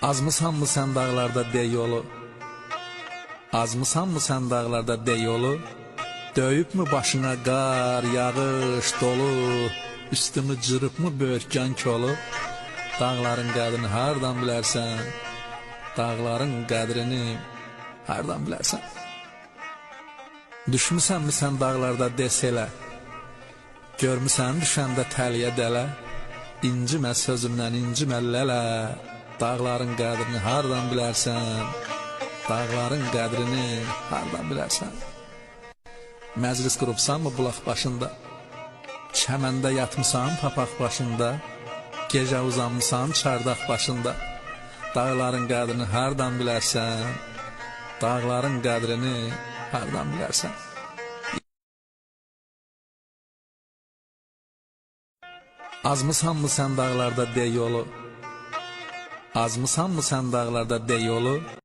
Azmısanmı sən dağlarda de yolu? Azmısanmı sən dağlarda de yolu? Döyübmü başına qar, yağış, dolu? Üstümü cırıbmı böyürkən kolu? Dağların qədrini hardan bilərsən? Dağların qədrini hardan bilərsən? Düşmüsənmi sən dağlarda deselə? Görmüsən düşəndə təliyə dələ? İncimə sözümdən incimə lələ. Dağların qədrini hardan bilərsən? Dağların qədrini hardan bilərsən? Məclis qurubsanmı bulaq başında? Çəməndə yatmısan papaq başında? Gecə uzanmısan çardaq başında? Dağların qədrini hardan bilərsən? Dağların qədrini hardan bilərsən? Azmısanmı sən dağlarda de yolu? Azmısanmı sən dağlarda de yolu?